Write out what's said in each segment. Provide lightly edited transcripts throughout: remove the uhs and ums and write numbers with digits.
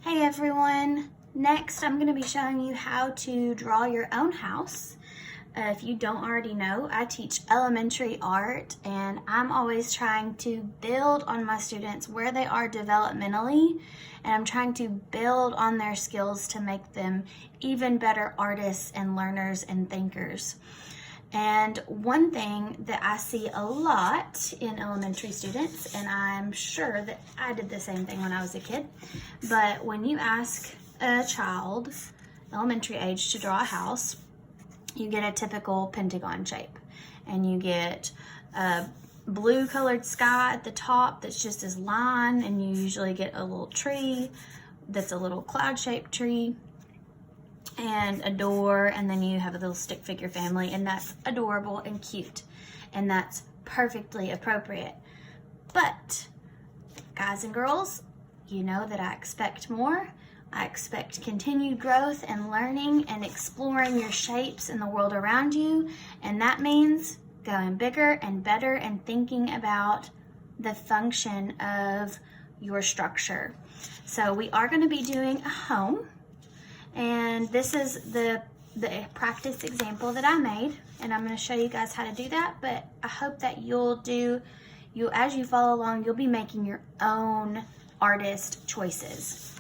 Hey everyone! Next I'm going to be showing you how to draw your own house. If you don't already know, I teach elementary art and I'm always trying to build on my students where they are developmentally, and I'm trying to build on their skills to make them even better artists and learners and thinkers. And one thing that I see a lot in elementary students, and I'm sure that I did the same thing when I was a kid, but when you ask a child, elementary age, to draw a house, you get a typical pentagon shape. And you get a blue colored sky at the top that's just this line, and you usually get a little tree that's a little cloud-shaped tree, and a door, and then you have a little stick figure family, and that's adorable and cute, and that's perfectly appropriate. But guys and girls, you know that I expect more. I expect continued growth and learning and exploring your shapes in the world around you, and that means going bigger and better and thinking about the function of your structure. So we are going to be doing a home. And this is the practice example that I made, and I'm going to show you guys how to do that, but I hope that as you follow along, you'll be making your own artist choices.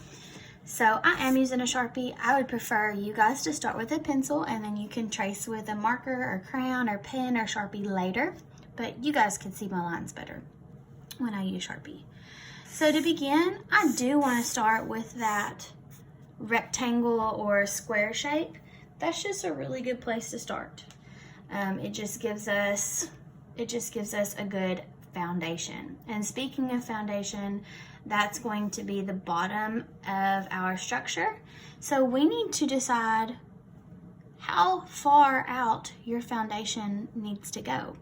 So I am using a Sharpie. I would prefer you guys to start with a pencil, and then you can trace with a marker or crayon or pen or Sharpie later, but you guys can see my lines better when I use Sharpie. So to begin, I do want to start with that rectangle or square shape. That's just a really good place to start. It just gives us a good foundation. And speaking of foundation, that's going to be the bottom of our structure. So we need to decide how far out your foundation needs to go.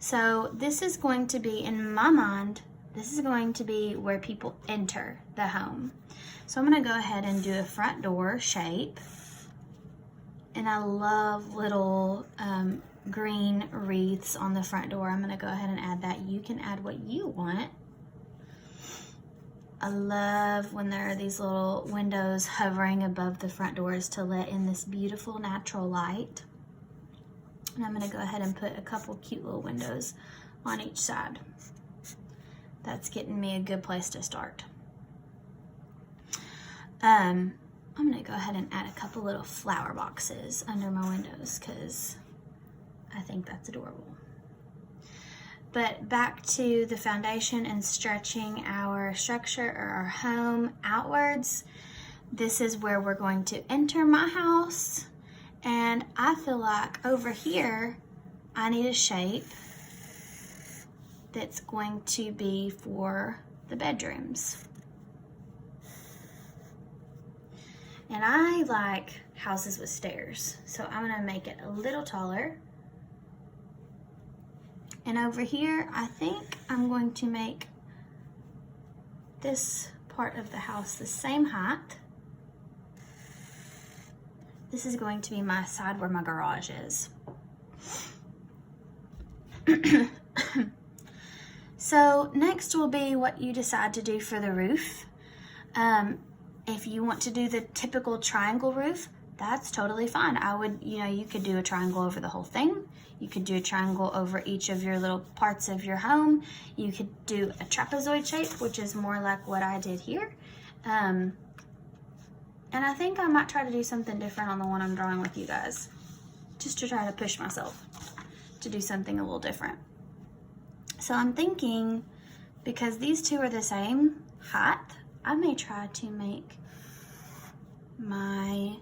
So this is going to be, in my mind, this is going to be where people enter the home. So I'm going to go ahead and do a front door shape. And I love little green wreaths on the front door. I'm going to go ahead and add that. You can add what you want. I love when there are these little windows hovering above the front doors to let in this beautiful natural light. And I'm going to go ahead and put a couple cute little windows on each side. That's getting me a good place to start. I'm going to go ahead and add a couple little flower boxes under my windows because I think that's adorable. But back to the foundation and stretching our structure or our home outwards. This is where we're going to enter my house. And I feel like over here, I need a shape that's going to be for the bedrooms. And I like houses with stairs, so I'm gonna make it a little taller. And over here, I think I'm going to make this part of the house the same height. This is going to be my side where my garage is. So next will be what you decide to do for the roof. If you want to do the typical triangle roof, that's totally fine. You could do a triangle over the whole thing. You could do a triangle over each of your little parts of your home. You could do a trapezoid shape, which is more like what I did here. And I think I might try to do something different on the one I'm drawing with you guys, just to try to push myself to do something a little different. So I'm thinking, because these two are the same height, I may try to make my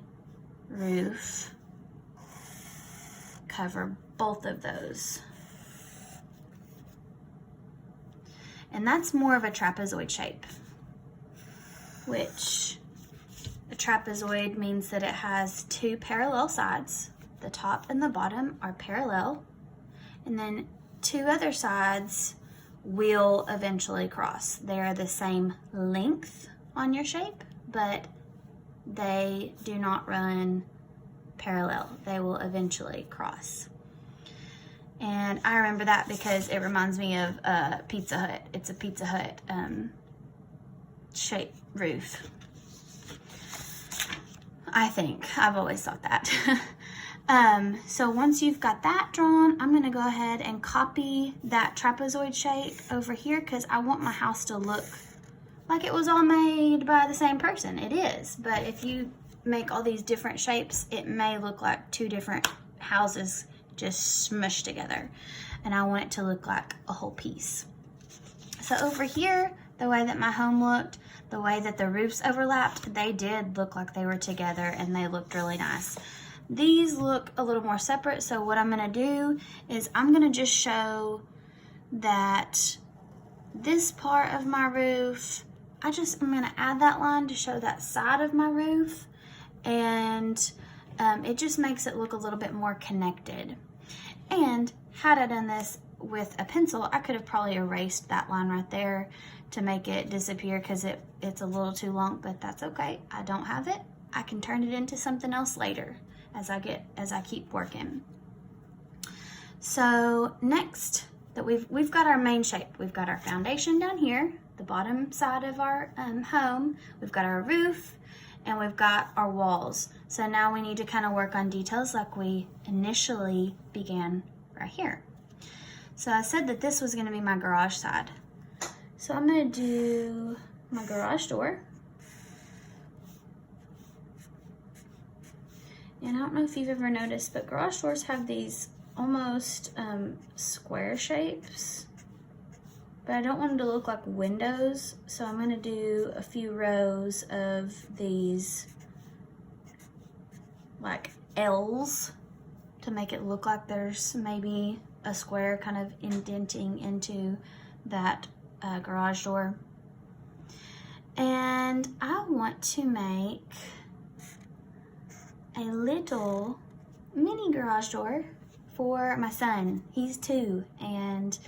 roof cover both of those. And that's more of a trapezoid shape, which a trapezoid means that it has two parallel sides. The top and the bottom are parallel, and then two other sides will eventually cross. They are the same length on your shape, but they do not run parallel. They will eventually cross. And I remember that because it reminds me of Pizza Hut. It's a Pizza Hut shape roof. I think. I've always thought that. So once you've got that drawn, I'm gonna go ahead and copy that trapezoid shape over here because I want my house to look like it was all made by the same person. It is, but if you make all these different shapes, it may look like two different houses just smushed together. And I want it to look like a whole piece. So over here, the way that my home looked, the way that the roofs overlapped, they did look like they were together and they looked really nice. These look a little more separate, so what I'm gonna do is I'm gonna just show that this part of my roof, I'm gonna add that line to show that side of my roof, and it just makes it look a little bit more connected. And had I done this with a pencil, I could have probably erased that line right there to make it disappear because it's a little too long, but that's okay. I don't have it. I can turn it into something else later as I keep working. So next, that we've got our main shape. We've got our foundation down here, the bottom side of our home. We've got our roof, and we've got our walls. So now we need to kind of work on details like we initially began right here. So I said that this was going to be my garage side. So I'm going to do my garage door. And I don't know if you've ever noticed, but garage doors have these almost square shapes. But I don't want them to look like windows, so I'm going to do a few rows of these like L's to make it look like there's maybe a square kind of indenting into that garage door. And I want to make a little mini garage door for my son. He's 2, and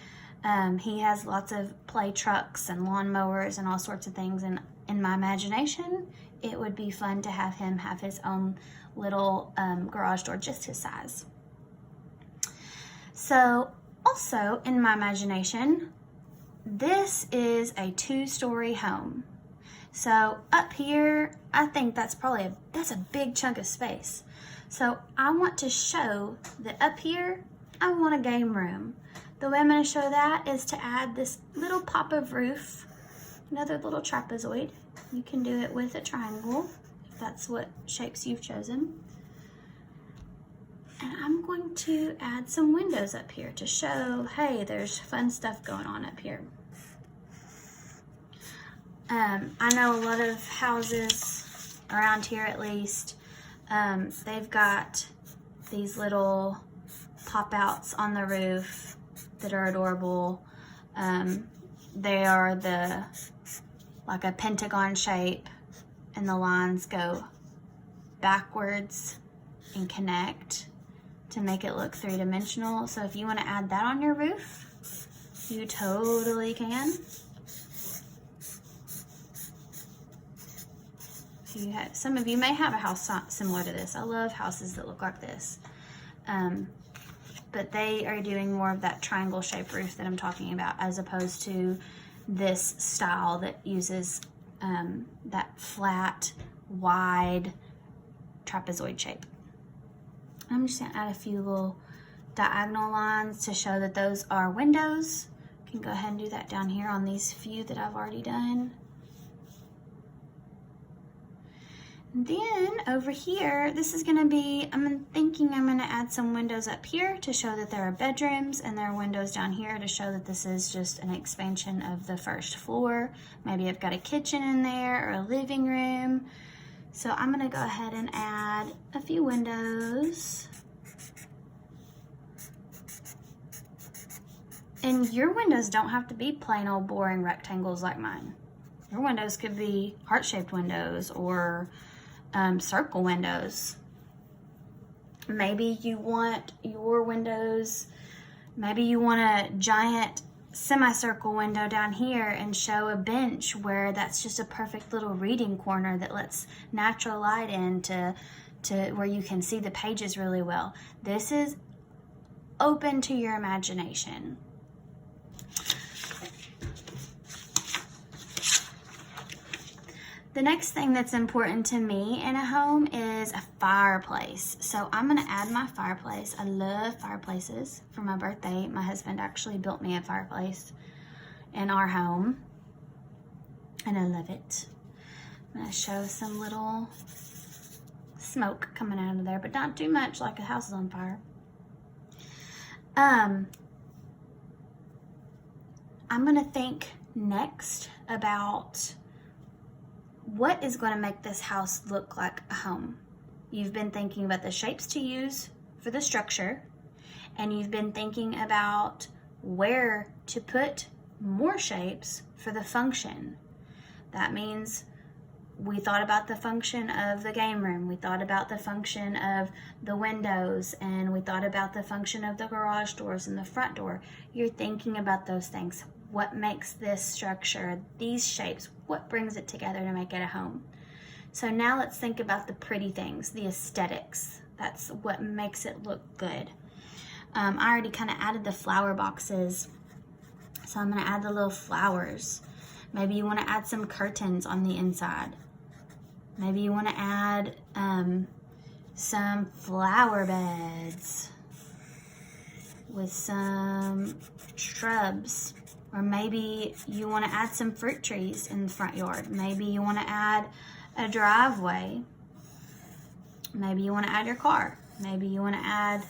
he has lots of play trucks and lawnmowers and all sorts of things, and in my imagination it would be fun to have him have his own little garage door just his size. So also in my imagination, this is a 2-story home. So up here, I think that's a big chunk of space. So I want to show that up here, I want a game room. The way I'm going to show that is to add this little pop of roof, another little trapezoid. You can do it with a triangle if that's what shapes you've chosen. And I'm going to add some windows up here to show, hey, there's fun stuff going on up here. I know a lot of houses around here, at least, they've got these little pop-outs on the roof that are adorable. They are like a pentagon shape, and the lines go backwards and connect to make it look 3-dimensional. So if you want to add that on your roof, you totally can. Some of you may have a house similar to this. I love houses that look like this. But they are doing more of that triangle shaped roof that I'm talking about, as opposed to this style that uses that flat, wide trapezoid shape. I'm just going to add a few little diagonal lines to show that those are windows. You can go ahead and do that down here on these few that I've already done. Then over here, this is going to be, I'm thinking I'm going to add some windows up here to show that there are bedrooms, and there are windows down here to show that this is just an expansion of the first floor. Maybe I've got a kitchen in there or a living room. So I'm going to go ahead and add a few windows. And your windows don't have to be plain old boring rectangles like mine. Your windows could be heart-shaped windows or circle windows. Maybe you want your windows, maybe you want a giant semicircle window down here and show a bench where that's just a perfect little reading corner that lets natural light in to where you can see the pages really well. This is open to your imagination. The next thing that's important to me in a home is a fireplace. So I'm gonna add my fireplace. I love fireplaces. For my birthday, my husband actually built me a fireplace in our home, and I love it. I'm gonna show some little smoke coming out of there, but not too much like a house is on fire. I'm gonna think next about what is going to make this house look like a home. You've been thinking about the shapes to use for the structure, and you've been thinking about where to put more shapes for the function. That means we thought about the function of the game room, we thought about the function of the windows, and we thought about the function of the garage doors and the front door. You're thinking about those things. What makes this structure, these shapes, what brings it together to make it a home? So now let's think about the pretty things, the aesthetics. That's what makes it look good. I already kind of added the flower boxes, so I'm going to add the little flowers. Maybe you want to add some curtains on the inside. Maybe you want to add some flower beds with some shrubs. Or maybe you want to add some fruit trees in the front yard. Maybe you want to add a driveway. Maybe you want to add your car. Maybe you want to add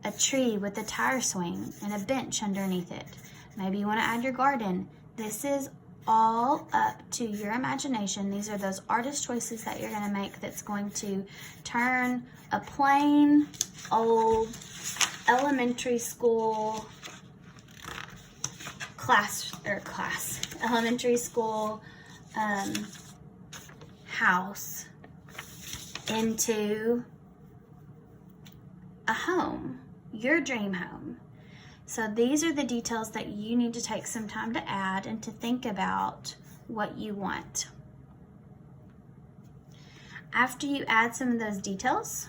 a tree with a tire swing and a bench underneath it. Maybe you want to add your garden. This is all up to your imagination. These are those artist choices that you're going to make that's going to turn a plain old elementary school elementary school house into a home, your dream home. So these are the details that you need to take some time to add and to think about what you want. After you add some of those details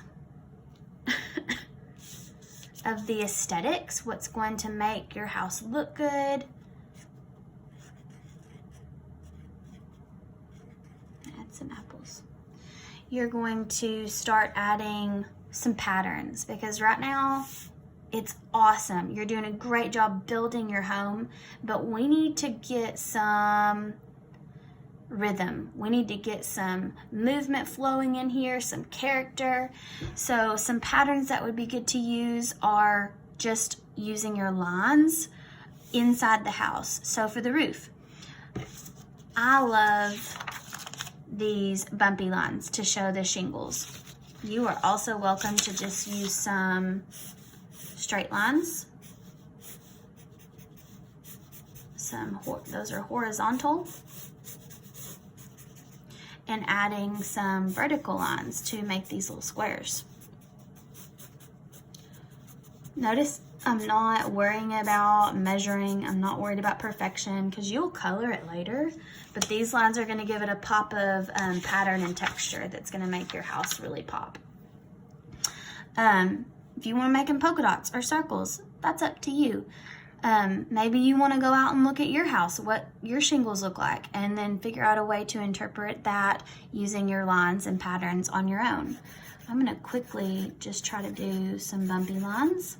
of the aesthetics, what's going to make your house look good, add some apples. You're going to start adding some patterns, because right now it's awesome. You're doing a great job building your home, but we need to get some rhythm. We need to get some movement flowing in here, some character. So some patterns that would be good to use are just using your lines inside the house. So for the roof, I love these bumpy lines to show the shingles. You are also welcome to just use some straight lines. Those are horizontal. And adding some vertical lines to make these little squares. Notice I'm not worrying about measuring. I'm not worried about perfection, because you'll color it later. But these lines are going to give it a pop of pattern and texture that's going to make your house really pop. If you want to make them polka dots or circles, that's up to you. Maybe you want to go out and look at your house, what your shingles look like, and then figure out a way to interpret that using your lines and patterns on your own. I'm going to quickly just try to do some bumpy lines.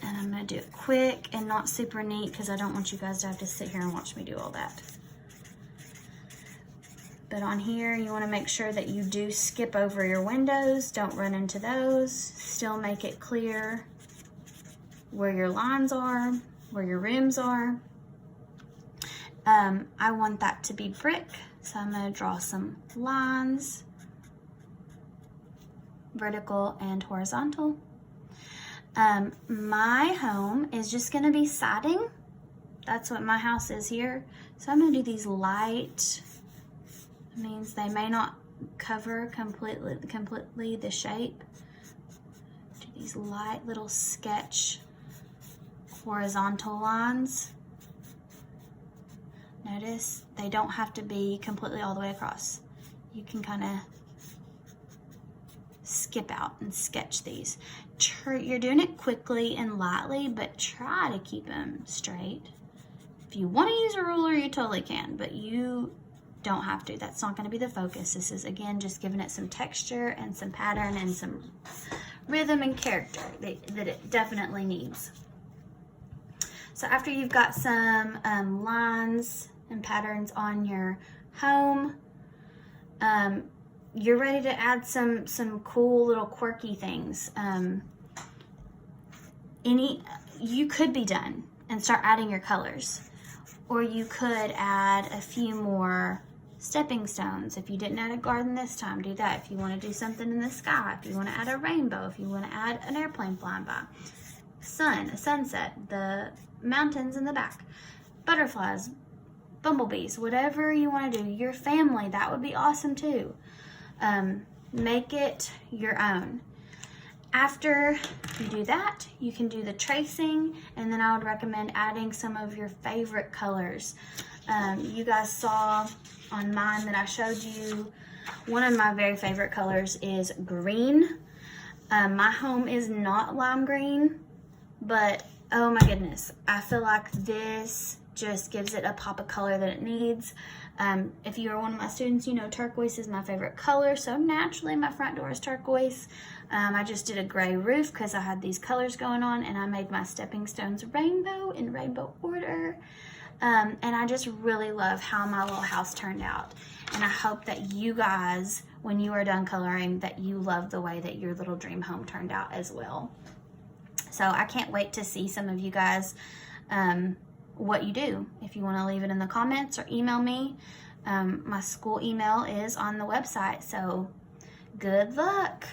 And I'm going to do it quick and not super neat, because I don't want you guys to have to sit here and watch me do all that. But on here, you want to make sure that you do skip over your windows. Don't run into those. Still make it clear where your lines are, where your rooms are. I want that to be brick, so I'm going to draw some lines, vertical and horizontal. My home is just going to be siding. That's what my house is here. So I'm going to do these light. It means they may not cover completely the shape. Do these light little sketch horizontal lines. Notice they don't have to be completely all the way across. You can kind of skip out and sketch these. You're doing it quickly and lightly, but try to keep them straight. If you want to use a ruler, you totally can, but you don't have to. That's not going to be the focus. This is, again, just giving it some texture and some pattern and some rhythm and character that it definitely needs. So after you've got some lines and patterns on your home, you're ready to add some cool little quirky things. You could be done and start adding your colors, or you could add a few more stepping stones. If you didn't add a garden this time, do that. If you want to do something in the sky, if you want to add a rainbow, if you want to add an airplane flying by, sun, a sunset, the mountains in the back, butterflies, bumblebees, whatever you want to do, your family, that would be awesome too. Make it your own. After you do that, you can do the tracing, and then I would recommend adding some of your favorite colors. You guys saw on mine that I showed you, one of my very favorite colors is green. My home is not lime green, but oh my goodness, I feel like this just gives it a pop of color that it needs. If you're one of my students, you know turquoise is my favorite color, so naturally my front door is turquoise. I just did a gray roof because I had these colors going on, and I made my stepping stones rainbow in rainbow order. And I just really love how my little house turned out. And I hope that you guys, when you are done coloring, that you love the way that your little dream home turned out as well. So I can't wait to see some of you guys what you do. If you want to leave it in the comments or email me, my school email is on the website. So good luck.